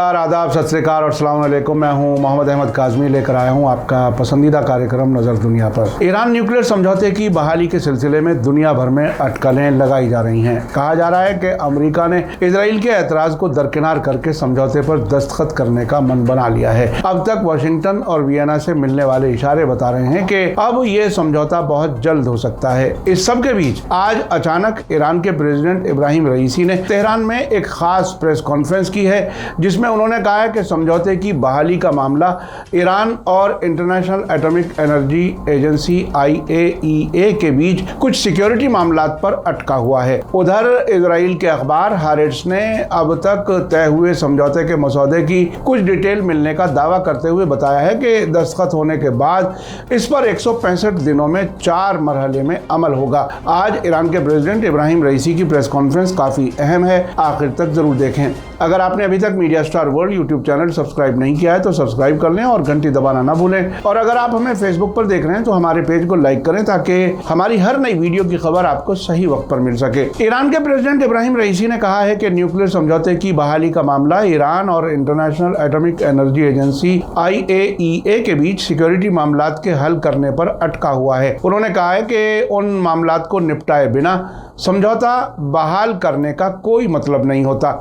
नमस्कार, आदाब, सत श्री अकाल और अस्सलाम वालेकुम। मैं हूं मोहम्मद अहमद काज़मी, लेकर आया हूं आपका पसंदीदा कार्यक्रम नज़र दुनिया पर। ईरान न्यूक्लियर समझौते की बहाली के सिलसिले में दुनिया भर में अटकलें लगाई जा रही हैं। कहा जा रहा है कि अमेरिका ने इजराइल के एतराज़ को दरकिनार करके समझौते पर दस्तखत करने का मन बना लिया है। अब तक वाशिंगटन और वियना से मिलने वाले इशारे बता रहे हैं कि अब ये समझौता बहुत जल्द हो सकता है। इस सब के बीच आज अचानक ईरान के प्रेसिडेंट इब्राहिम रईसी ने तेहरान में एक खास प्रेस कॉन्फ्रेंस की है, जिसमें उन्होंने कहा है कि समझौते की बहाली का मामला ईरान और international atomic energy agency IAEA के बीच कुछ सिक्योरिटी मामलात पर अटका हुआ है। उधर इजराइल के अखबार हारेट्स ने अब तक तय हुए समझौते के मसौदे की कुछ डिटेल मिलने का दावा करते हुए बताया है कि दस्तखत होने के बाद इस पर 165 दिनों में 4 मरहले में अमल होगा। आज ईरान के प्रेसिडेंट इब्राहिम रईसी की प्रेस कॉन्फ्रेंस काफी अहम है, आखिर तक जरूर देखें। अगर आपने अभी तक media star world YouTube channel subscribe नहीं किया है तो सब्सक्राइब कर लें और घंटी दबाना ना भूलें। और अगर आप हमें फेसबुक पर देख रहे हैं तो हमारे पेज को लाइक करें ताकि हमारी हर नई वीडियो की खबर आपको सही वक्त पर मिल सके। ईरान के प्रेसिडेंट इब्राहिम रईसी ने कहा है कि न्यूक्लियर समझौते की बहाली का मामला ईरान और international atomic energy agency IAEA के बीच सिक्योरिटी मामलात के हल करने पर अटका हुआ है। उन्होंने कहा है कि उन मामलात को निपटाए बिना समझौता बहाल करने का कोई मतलब नहीं होता।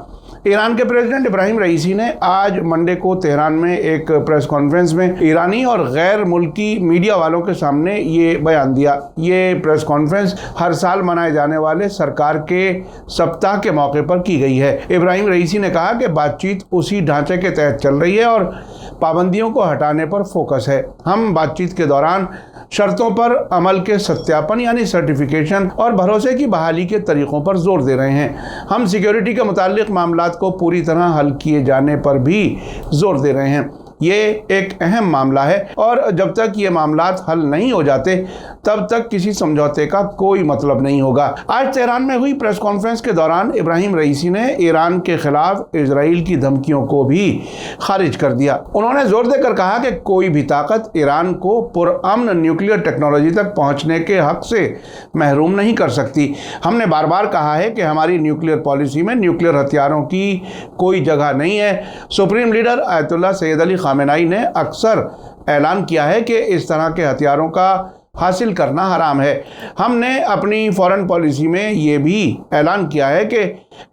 ईरान के प्रेसिडेंट इब्राहिम रईसी ने आज मंडे को तेहरान में एक प्रेस कॉन्फ्रेंस में ईरानी और गैर मुल्की मीडिया वालों के सामने ये बयान दिया। ये प्रेस कॉन्फ्रेंस हर साल मनाए जाने वाले सरकार के सप्ताह के मौके पर की गई है। इब्राहिम रईसी ने कहा कि बातचीत उसी ढांचे के तहत चल रही है और पाबंदियों को हटाने पर फोकस है। हम बातचीत के दौरान शर्तों पर अमल के सत्यापन यानी सर्टिफिकेशन और भरोसे की बहाली के तरीकों पर जोर दे रहे हैं। हम सिक्योरिटी के मुताल्लिक मामलात को पूरी तरह हल किए जाने पर भी जोर दे रहे हैं। ये एक अहम मामला है और जब तक ये मामलात हल नहीं हो जाते तब तक किसी समझौते का कोई मतलब नहीं होगा। आज तेहरान में हुई प्रेस कॉन्फ्रेंस के दौरान इब्राहिम रईसी ने ईरान के खिलाफ इजराइल की धमकियों को भी खारिज कर दिया। उन्होंने जोर देकर कहा कि कोई भी ताकत ईरान को पुरअमन न्यूक्लियर टेक्नोलॉजी तक पहुंचने के हक से महरूम नहीं कर सकती। हमने बार बार कहा है कि हमारी न्यूक्लियर पॉलिसी में न्यूक्लियर हथियारों की कोई जगह नहीं है। Supreme leader Ayatollah Syed Ali Khamenei ने अक्सर ऐलान किया है कि इस तरह के हथियारों का हासिल करना हराम है। हमने अपनी फॉरेन पॉलिसी में ये भी ऐलान किया है कि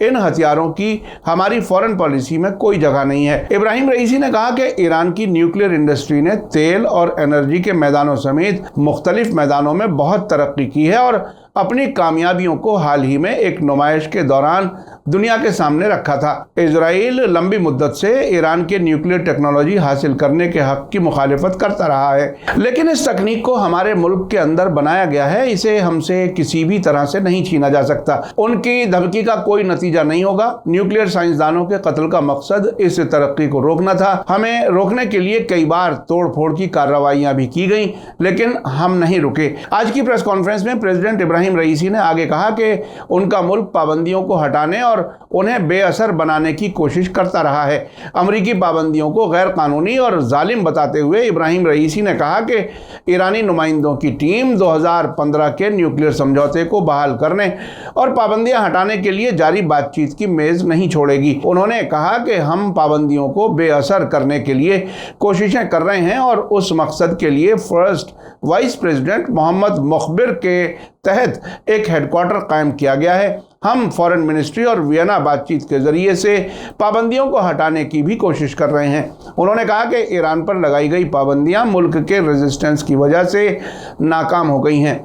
इन हथियारों की हमारी फॉरेन पॉलिसी में कोई जगह नहीं है। इब्राहिम रईसी ने कहा कि ईरान की न्यूक्लियर इंडस्ट्री ने तेल और एनर्जी के मैदानों समेत मुख्तलिफ मैदानों में बहुत तरक्की की है और अपनी कामयाबियों को हाल ही में एक नुमाइश के दौरान दुनिया के सामने रखा था। इजराइल लंबी मुद्दत से ईरान के न्यूक्लियर टेक्नोलॉजी हासिल करने के हक की मुखालिफत करता रहा है, लेकिन इस तकनीक को हमारे मुल्क के अंदर बनाया गया है। इसे हमसे किसी भी तरह से नहीं छीना जा सकता। उनकी धमकी का कोई नतीजा नहीं होगा। न्यूक्लियर साइंसदानों के कत्ल का मकसद इस तरक्की को रोकना था। हमें रोकने के लिए कई बार तोड़ फोड़ की कार्रवाइयां भी की गई, लेकिन हम नहीं रुके। आज की प्रेस कॉन्फ्रेंस में प्रेसिडेंट इब्राहिम रईसी ने आगे कहा कि उनका मुल्क पाबंदियों को हटाने और उन्हें बेअसर बनाने की कोशिश करता रहा है। अमरीकी पाबंदियों को गैर कानूनी और जालिम बताते हुए इब्राहिम रईसी ने कहा कि ईरानी नुमाइंदों की टीम 2015 के न्यूक्लियर समझौते को बहाल करने और पाबंदियां हटाने के लिए जारी बातचीत की मेज नहीं छोड़ेगी। उन्होंने कहा कि हम पाबंदियों को बेअसर करने के लिए कोशिशें कर रहे हैं और उस मकसद के लिए फर्स्ट वाइस प्रेसिडेंट मोहम्मद मुखबिर के तहत एक हेडक्वार्टर कायम किया गया है। हम फॉरेन मिनिस्ट्री और वियना बातचीत के जरिए से पाबंदियों को हटाने की भी कोशिश कर रहे हैं। उन्होंने कहा कि ईरान पर लगाई गई पाबंदियां मुल्क के रेजिस्टेंस की वजह से नाकाम हो गई हैं।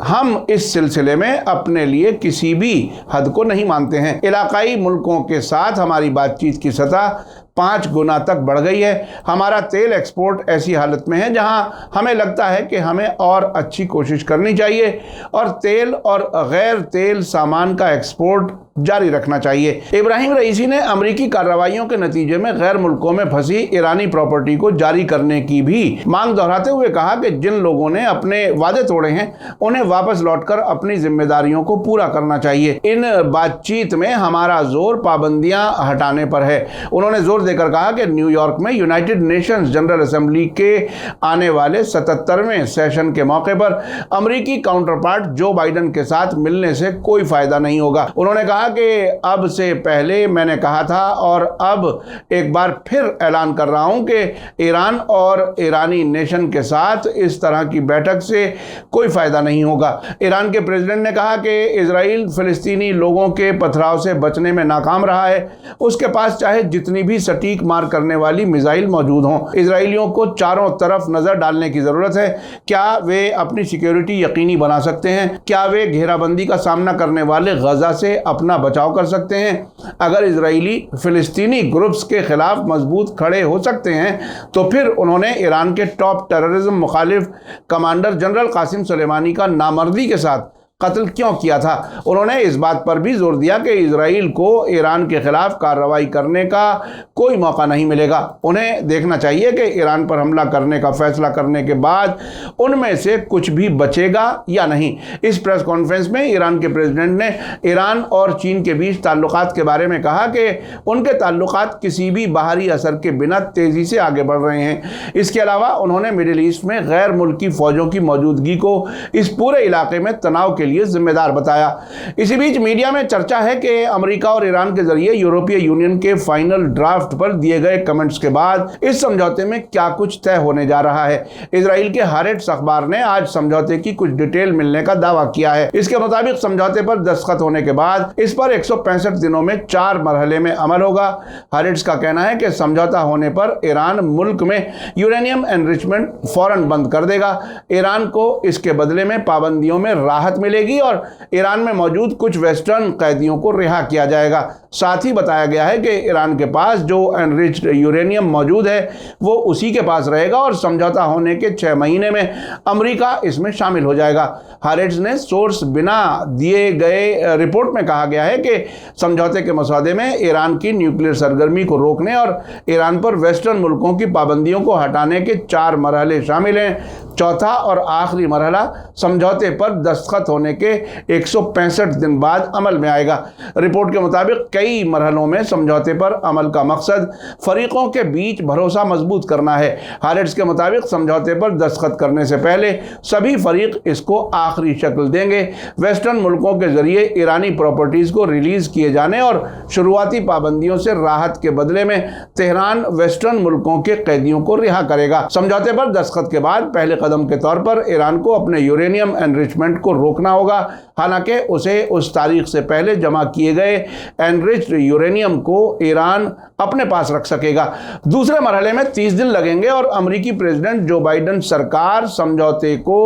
हम इस सिलसिले में अपने लिए किसी भी हद को नहीं मानते हैं। इलाकाई मुल्कों के साथ हमारी बातचीत की सतह 5 गुना तक बढ़ गई है। हमारा तेल एक्सपोर्ट ऐसी हालत में है जहां हमें लगता है कि हमें और अच्छी कोशिश करनी चाहिए और तेल और गैर तेल सामान का एक्सपोर्ट जारी रखना चाहिए। इब्राहिम रईसी ने अमरीकी कार्रवाइयों के नतीजे में गैर मुल्कों में फंसी ईरानी प्रॉपर्टी को जारी करने की भी मांग दोहराते हुए कहा कि जिन लोगों ने अपने वादे तोड़े हैं उन्हें वापस लौटकर अपनी जिम्मेदारियों को पूरा करना चाहिए। इन बातचीत में हमारा जोर पाबंदियां हटाने पर है। उन्होंने जोर देकर कहा कि न्यूयॉर्क में यूनाइटेड नेशंस जनरल असेंबली के आने वाले 77वें सेशन के मौके पर अमरीकी काउंटरपार्ट जो बाइडेन के साथ मिलने से कोई फायदा नहीं होगा। उन्होंने कहा कहा कि अब से पहले मैंने कहा था और अब एक बार फिर ऐलान कर रहा हूं कि ईरान और ईरानी नेशन के साथ इस तरह की बैठक से कोई फायदा नहीं होगा। ईरान के प्रेसिडेंट ने कहा कि इजराइल फिलिस्तीनी लोगों के पथराव से बचने में नाकाम रहा है। उसके पास चाहे जितनी भी सटीक मार करने वाली मिसाइल मौजूद हों, इजराइलियों को चारों तरफ नजर डालने की जरूरत है। क्या वे अपनी सिक्योरिटी यकीनी बना सकते हैं? क्या वे घेराबंदी का सामना करने वाले गजा से अपना बचाव कर सकते हैं? अगर इजरायली फिलिस्तीनी ग्रुप्स के खिलाफ मजबूत खड़े हो सकते हैं तो फिर उन्होंने ईरान के टॉप टेररिज्म मुखालिफ कमांडर जनरल कासिम सुलेमानी का नामर्दी के साथ कत्ल क्यों किया था? उन्होंने इस बात पर भी जोर दिया कि इजराइल को ईरान के खिलाफ कार्रवाई करने का कोई मौका नहीं मिलेगा। उन्हें देखना चाहिए कि ईरान पर हमला करने का फैसला करने के बाद उनमें से कुछ भी बचेगा या नहीं। इस प्रेस कॉन्फ्रेंस में ईरान के प्रेसिडेंट ने ईरान और चीन के बीच ताल्लुकात के बारे में कहा कि उनके ताल्लुकात किसी भी बाहरी असर के बिना तेजी से आगे बढ़ रहे हैं। इसके अलावा उन्होंने मिडिल ईस्ट में गैर मुल्की फौजों की मौजूदगी को इस पूरे इलाके में तनाव के लिए जिम्मेदार बताया। इसी बीच मीडिया में चर्चा है कि अमेरिका और ईरान के जरिए यूरोपीय यूनियन के फाइनल ड्राफ्ट पर दिए गए कमेंट्स के बाद इस समझौते में क्या कुछ तय होने जा रहा है। इजराइल के हारेट्स अखबार ने आज समझौते की कुछ डिटेल मिलने का दावा किया है। इसके मुताबिक समझौते पर दस्तखत होने के बाद इस पर 165 दिनों में 4 मरहले में अमल होगा। हारेट्स का कहना है कि समझौता होने पर ईरान मुल्क में यूरेनियम एनरिचमेंट फौरन बंद कर देगा। ईरान को इसके बदले में पाबंदियों में राहत मिलेगी और ईरान में मौजूद कुछ वेस्टर्न कैदियों को रिहा किया जाएगा। साथ ही बताया गया है कि ईरान के पास जो एनरिच्ड यूरेनियम मौजूद है वो उसी के पास रहेगा और समझौता होने के 6 महीने में अमेरिका इसमें शामिल हो जाएगा। हारेट्स ने सोर्स बिना दिए गए रिपोर्ट में कहा गया है कि समझौते के मसौदे में ईरान की न्यूक्लियर सरगर्मी को रोकने और ईरान पर वेस्टर्न मुल्कों की पाबंदियों को हटाने के 4 मरहले शामिल हैं। चौथा और आखिरी मरहला समझौते पर दस्तखत होने के 165 दिन बाद अमल में आएगा। रिपोर्ट के मुताबिक कई मरहलों में समझौते पर अमल का मकसद फरीकों के बीच भरोसा मजबूत करना है। हारेट्स के मुताबिक समझौते पर दस्तखत करने से पहले सभी फरीक इसको आखिरी शक्ल देंगे। वेस्टर्न मुल्कों के जरिए ईरानी प्रॉपर्टीज को रिलीज किए जाने और शुरुआती पाबंदियों से राहत के बदले में तेहरान वेस्टर्न मुल्कों के कैदियों को रिहा करेगा। समझौते पर दस्तखत के बाद पहले कदम के तौर पर ईरान को अपने यूरेनियम एनरिचमेंट को रोकना होगा। हालांकि उसे उस तारीख से पहले जमा किए गए एनरिच्ड यूरेनियम को ईरान अपने पास रख सकेगा। दूसरे मरहले में 30 दिन लगेंगे और अमेरिकी प्रेसिडेंट जो बाइडेन सरकार समझौते को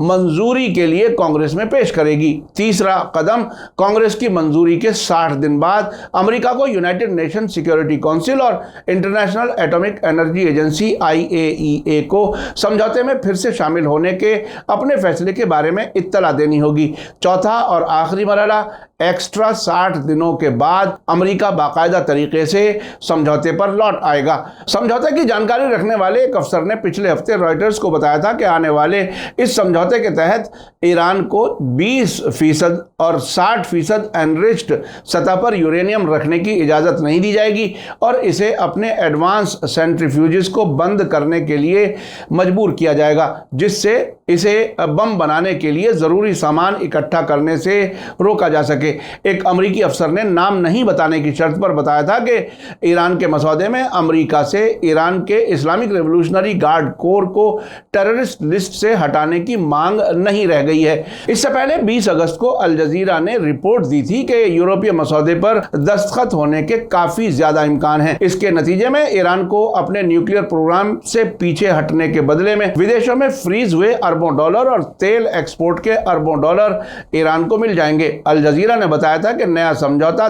मंजूरी के लिए कांग्रेस में पेश करेगी। तीसरा कदम कांग्रेस की मंजूरी के 60 दिन बाद अमेरिका को यूनाइटेड नेशन सिक्योरिटी काउंसिल और international atomic energy agency IAEA को समझौते में फिर से शामिल होने के अपने फैसले के बारे में इत्तला देनी होगी। चौथा और आखिरी मरहला एक्स्ट्रा 60 दिनों के बाद अमेरिका बाकायदा तरीके से समझौते पर लौट आएगा। समझौते की जानकारी रखने वाले एक अफसर ने पिछले हफ्ते रॉयटर्स को बताया था कि आने वाले इस समझौते के तहत ईरान को 20% और 60% एनरिच्ड सतह पर यूरेनियम रखने की इजाज़त नहीं दी जाएगी और इसे अपने एडवांस सेंट्रीफ्यूजेस को बंद करने के लिए मजबूर किया जाएगा, जिससे इसे बम बनाने के लिए ज़रूरी सामान इकट्ठा करने से रोका जा सके। एक अमेरिकी अफसर ने नाम नहीं बताने की शर्त पर बताया था कि ईरान के मसौदे में अमेरिका से ईरान के इस्लामिक रेवोल्यूशनरी गार्ड कोर को टेररिस्ट लिस्ट से हटाने की मांग नहीं रह गई है। इससे पहले 20 अगस्त को अल जजीरा ने रिपोर्ट दी थी कि यूरोपीय मसौदे पर दस्तखत होने के काफी ज्यादा इम्कान है। इसके नतीजे में ईरान को अपने न्यूक्लियर प्रोग्राम से पीछे हटने के बदले में विदेशों में फ्रीज हुए अरबों डॉलर और तेल एक्सपोर्ट के अरबों डॉलर ईरान को मिल जाएंगे। अल जजीरा ने बताया था कि नया समझौता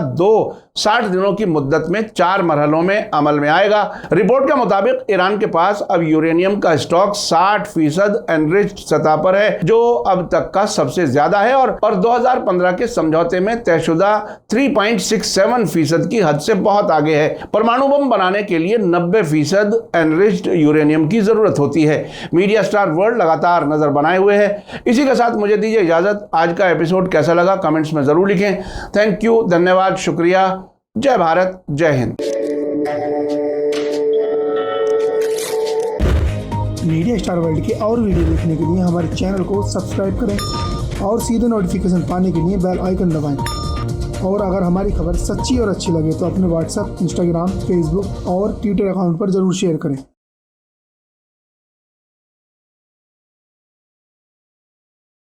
60 दिनों की मुद्दत में 4 मरहलों में अमल में आएगा। रिपोर्ट के मुताबिक ईरान के पास अब यूरेनियम का स्टॉक 60% एनरिच्ड सतह पर है, जो अब तक का सबसे ज्यादा है और 2015 के समझौते में तयशुदा 3.67% की हद से बहुत आगे है। परमाणु बम बनाने के लिए 90% एनरिच्ड यूरेनियम की जरूरत होती है। मीडिया स्टार वर्ल्ड लगातार नजर बनाए हुए है। इसी के साथ मुझे दीजिए इजाजत। आज का एपिसोड कैसा लगा कमेंट्स में जरूर लिखें। थैंक यू, धन्यवाद, शुक्रिया। जय भारत, जय हिंद। मीडिया स्टार वर्ल्ड के और वीडियो देखने के लिए हमारे चैनल को सब्सक्राइब करें और सीधे नोटिफिकेशन पाने के लिए बेल आइकन दबाएं। और अगर हमारी खबर सच्ची और अच्छी लगे तो अपने व्हाट्सएप, इंस्टाग्राम, फेसबुक और ट्विटर अकाउंट पर ज़रूर शेयर करें।